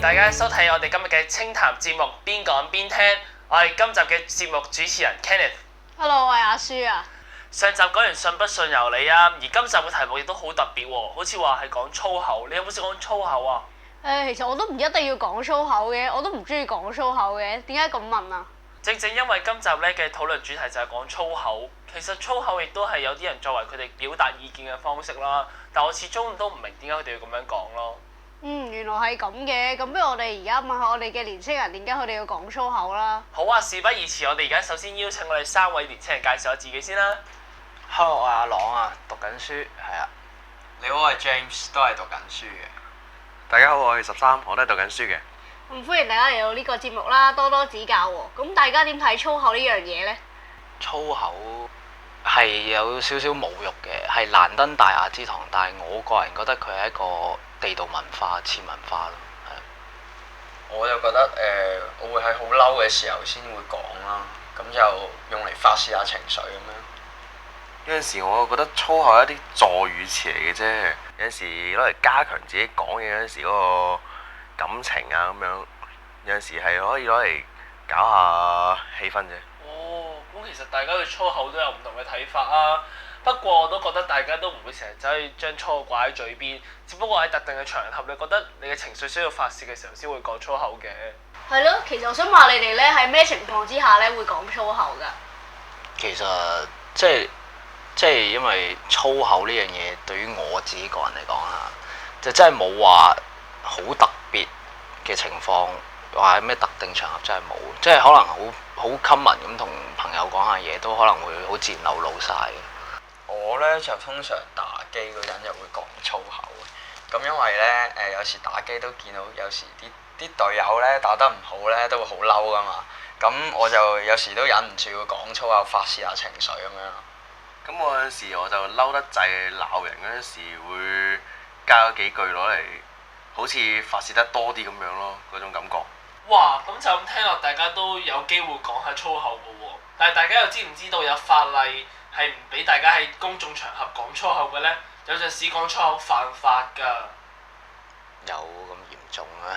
大家收睇我哋今日嘅清談節目邊講邊聽，我係今集嘅節目主持人 Kenneth。Hello，我係阿舒啊。上集講完信不信由你啊，而今集嘅題目亦都好特別喎，好似話係講粗口，你有冇試講粗口啊？其實我都唔一定要講粗口嘅，我都唔中意講粗口嘅。點解咁問啊？正正因為今集咧嘅討論主題就係講粗口，其實粗口亦都係有啲人作為佢哋表達意見嘅方式啦，但我始終都唔明點解佢哋要咁樣講咯。原來係咁嘅。咁不如我哋而家問下我哋嘅年青人點解佢哋要講粗口啦？好啊，事不宜遲，我哋而家首先邀請我哋3位年青人介紹下自己先啦。Hello，我係阿朗啊，讀緊書，係啊。你好，我係 James，都係讀緊書嘅。大家好，我係13，我都係讀緊書嘅。歡迎大家嚟到呢個節目啦，多多指教喎。咁大家點睇粗口呢樣嘢呢？粗口係有少少侮辱嘅，係難登大雅之堂，但係我個人覺得佢係一個地道文化、次文化咯，係。我就覺得我會喺好嬲嘅時候先會講啦，咁就用嚟發泄下情緒咁樣。有陣時我覺得粗口係一啲助語詞嚟嘅啫，有陣時攞嚟加強自己講嘢嗰陣時嗰個感情啊咁樣，有陣時係可以攞嚟搞下氣氛啫。哦，咁其實大家對粗口都有唔同嘅睇法啊。不過我都覺得大家都唔會成日走去將粗口掛喺嘴邊，只不過喺特定嘅場合，你覺得你嘅情緒需要發泄嘅時候先會講粗口嘅。係咯，其實我想問你哋咧，喺咩情況之下咧會講粗口㗎？其實即係因為粗口呢樣嘢對於我自己個人嚟講啊，就真係冇話好特別嘅情況，話咩特定場合真係冇，即係可能好 common 咁同朋友講下嘢，都可能會好自然流露晒嘅。我咧就通常打機嗰陣就會講粗口嘅，咁因為咧有時打機都見到有時啲隊友咧打得唔好咧都會好嬲噶嘛，咁我就有時都忍唔住會講粗口發泄下情緒咁樣。咁我有陣時我就嬲得滯，鬧人嗰陣時會加咗幾句攞嚟，好似發泄得多啲咁樣咯，嗰種感覺。哇，咁就咁聽落，大家都有機會講下粗口嘅喎。但係大家又知唔知道有法例係唔俾大家喺公眾場合講粗口嘅呢？有陣時講粗口犯法㗎。有咁嚴重啊？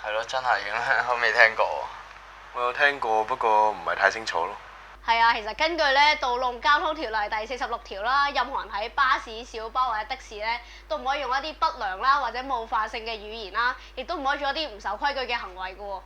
係咯，真係嘅咩？我未聽過。我有聽過，不過唔係太清楚咯。係啊，其實根據咧《道路交通條例》第46條啦，任何人喺巴士、小巴或者的士咧，都唔可以用一啲不良啦或者冒犯性嘅語言啦，亦都唔可以做一啲唔守規矩嘅行為嘅喎。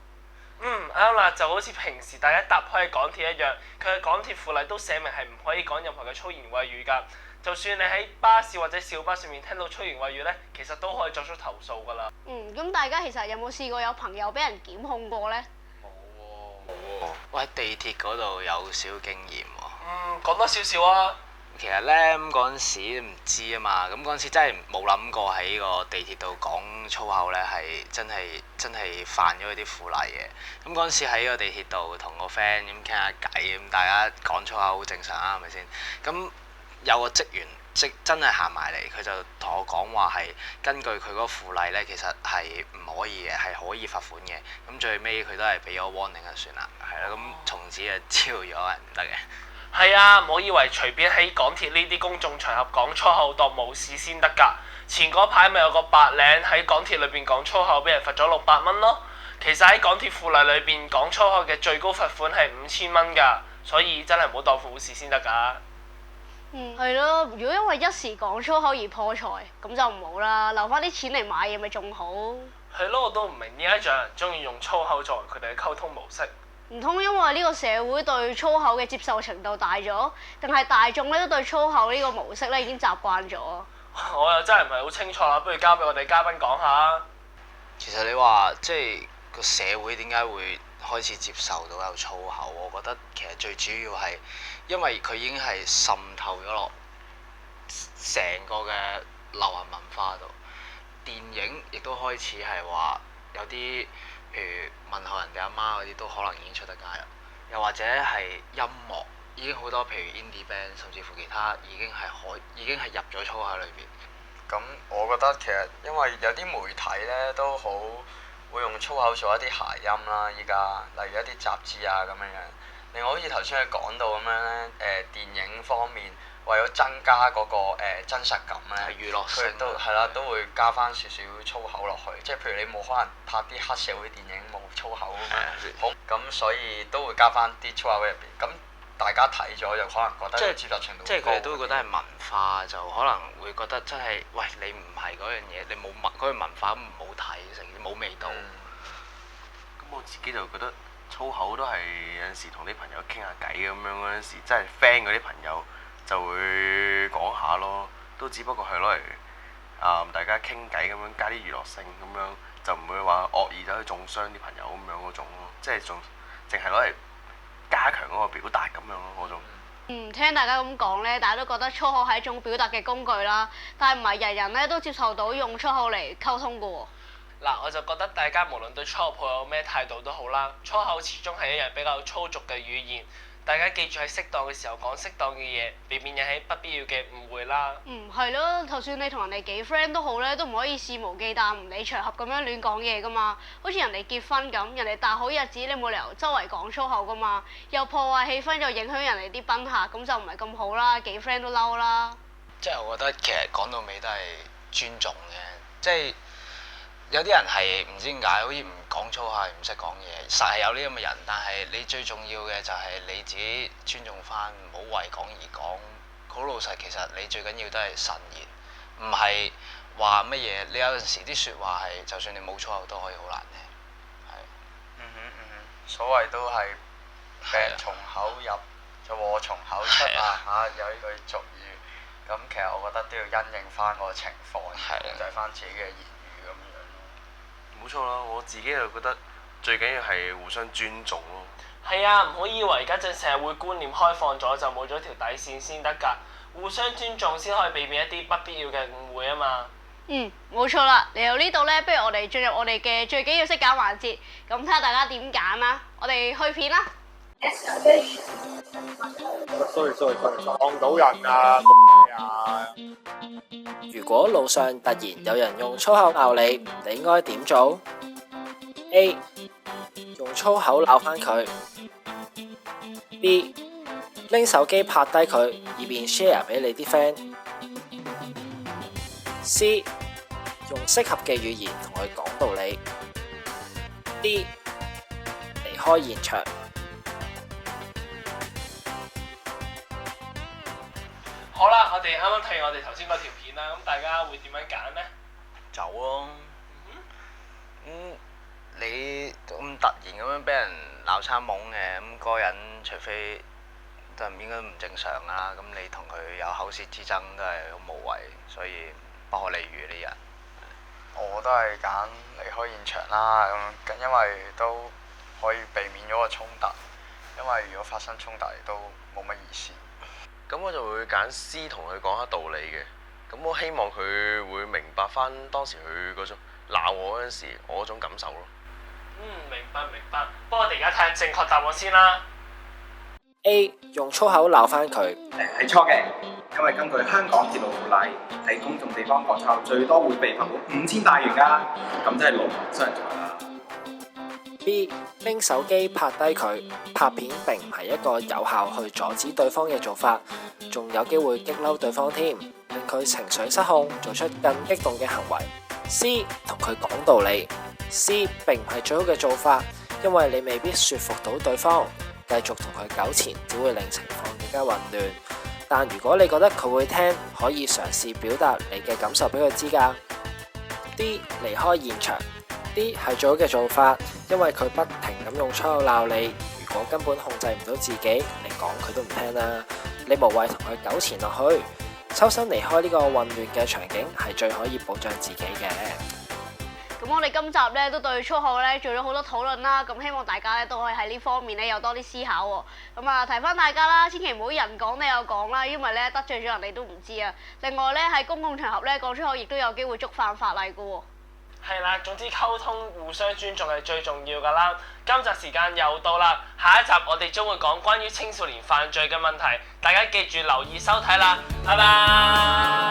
啱啦，就好似平時大家搭開港鐵一樣，佢嘅港鐵附例都寫明係唔可以講任何嘅粗言穢語㗎。就算你喺巴士或者小巴上面聽到粗言穢語呢，其實都可以作出投訴㗎啦。咁大家其實有冇試過有朋友俾人檢控過呢？我喺地鐵嗰度有少經驗喎。講多少少啊。其實咧咁嗰陣時唔知啊嘛，咁嗰陣時真係冇諗過喺個地鐵度講粗口咧，係真係犯咗嗰啲附例嘅。咁嗰陣時喺個地鐵度同個 friend 咁傾下偈，咁大家講粗口好正常啊，係咪先？咁有個職員真係行埋嚟，佢就同我講話係根據佢嗰個附例咧，其實係唔可以嘅，係可以罰款嘅。咁最尾佢都係俾咗 warning 就算啦，係啦。咁從此就知道咗係唔得嘅。係啊，唔好以為隨便喺港鐵呢啲公眾場合講粗口當冇事先得㗎。前嗰排咪有個白領喺港鐵裏邊講粗口，俾人罰咗600蚊咯。其實喺港鐵附例裏邊講粗口嘅最高罰款係5000蚊㗎，所以真係唔好當冇事先得㗎。係咯，如果因為一時講粗口而破財，咁就唔好啦，留翻啲錢嚟買嘢咪仲好。係咯，我都唔明點解仲有人中意用粗口作為佢哋嘅溝通模式。唔通因為呢個社會對粗口嘅接受程度大咗，定係大眾咧都對粗口呢個模式咧已經習慣咗？我又真係唔係好清楚啦，不如交俾我哋嘉賓講下。其實你話即係個社會點解會開始接受到有粗口？我覺得其實最主要係因為佢已經係滲透咗落成個嘅流行文化度，電影亦都開始係話有啲。譬如問候人哋阿媽嗰啲都可能已經出得街啦，又或者係音樂已經好多，譬如 indie band 甚至乎其他已經係入咗粗口裏邊。咁我覺得其實因為有啲媒體咧都好會用粗口做一啲諧音啦，依家例如一啲雜誌啊咁樣樣。另外好似頭先佢講到咁樣咧，電影方面為咗增加嗰個真實感咧，娛樂性佢哋都係啦，都會加翻少少粗口落去。即係譬如你冇可能拍啲黑社會電影冇粗口咁樣，好咁所以都會加翻啲粗口喺入邊。咁大家睇咗就可能覺得接受程度高。即係佢哋都會覺得係文化，就可能會覺得真係，喂，你唔係嗰樣嘢，你冇嗰樣文化咁唔好睇，成冇味道。咁我自己就覺得粗口都係有陣時同啲朋友傾下偈咁樣嗰陣時，真係 friend 嗰啲朋友就會講下咯，都只不過係攞嚟大家傾偈咁樣加啲娛樂性咁樣，就唔會話惡意走去中傷啲朋友咁樣嗰種咯，即係仲淨係攞嚟加強嗰個表達咁樣咯嗰種。聽大家咁講咧，大家都覺得粗口係一種表達嘅工具啦，但係唔係人人咧都接受到用粗口嚟溝通噶喎。嗱，我就覺得大家無論對粗口抱有咩態度都好啦，粗口始終係一樣比較粗俗嘅語言。大家記住喺適當嘅時候講適當嘅嘢，避免引起不必要嘅誤會啦。係咯，就算你同人哋幾 friend 都好咧，都唔可以肆無忌憚、唔理場合咁樣亂講嘢噶嘛。好似人哋結婚咁，人哋大好日子，你冇理由周圍講粗口噶嘛，又破壞氣氛，又影響人哋啲賓客，咁就唔係咁好啦。幾 friend 都嬲啦。即係我覺得其實講到尾都係尊重嘅，即係有啲人係唔知點解，好似唔講粗口，唔識講嘢，實係有呢咁嘅人。但係你最重要嘅就係你自己尊重翻，唔好為講而講。好老實，其實你最緊要都係慎言，唔係話乜嘢。你有陣時啲説話係，就算你冇粗口都可以好難聽。所謂都係病從口入，就禍從口出啊！有呢句俗語。咁其實我覺得都要因應翻個情況，控制翻自己嘅言語咁樣咯。冇錯啦，我自己就覺得最緊要係互相尊重咯。係啊，唔好以為而家陣社會觀念開放咗就冇咗條底線先得㗎，互相尊重先可以避免一啲不必要嘅誤會啊嘛。冇錯啦，嚟到呢度咧，不如我哋進入我哋嘅最緊要識揀環節，咁睇下大家點揀啦。我哋去片啦。sorry，撞到人啊！如果路上突然有人用粗口鬧你，你應該點做 ？A. 用粗口鬧返佢。B. 拎手機拍低佢，以便 share 俾你啲 friend。C. 用適合嘅語言同佢講道理。D. 離開現場。好啦，我哋啱啱睇完我哋頭先嗰條片啦，咁大家會點樣揀呢？走咯。你咁突然咁樣俾人鬧餐懵嘅，咁嗰個人除非都應該唔正常啦。咁你同佢有口舌之爭都係好無謂，所以不可理喻呢人。我都係揀離開現場啦，咁因為都可以避免咗個衝突，因為如果發生衝突都冇乜意思。咁我就會揀 C 同佢講下道理嘅，咁我希望佢會明白翻當時佢嗰種鬧我嗰陣時，我嗰種感受咯。明白。不過我哋而家睇下正確答案先啦。A. 用粗口鬧返佢。係錯嘅，因為根據香港鐵路附例，喺公眾地方講粗口最多會被罰款5000大元㗎，咁真係勞民傷財啦。B. 拎手機拍低佢，拍片並唔係一個有效去阻止對方嘅做法，仲有機會激嬲對方添，令佢情緒失控，做出更激動嘅行為。C. 同佢講道理。C. 並唔係最好嘅做法，因為你未必說服到對方，繼續同佢糾纏，只會令情況更加混亂。但如果你覺得佢會聽，可以嘗試表達你嘅感受俾佢知㗎。D. 離開現場。D 係最好嘅做法，因為佢不停咁用粗口鬧你，如果根本控制唔到自己，你講佢都唔聽啦。你無謂同佢糾纏落去，抽身離開呢個混亂嘅場景係最可以保障自己嘅。咁我哋今集咧都對粗口咧做咗好多討論啦，咁希望大家咧都可以喺呢方面咧有多啲思考喎。咁啊提翻大家啦，千祈唔好人講你又講啦，因為咧得罪咗人你都唔知啊。另外咧喺公共場合咧講粗口亦都有機會觸犯法例噶喎。係啦，總之溝通互相尊重係最重要㗎啦。今集時間又到啦，下一集我哋將會講關於青少年犯罪嘅問題，大家記住留意收睇啦，拜拜。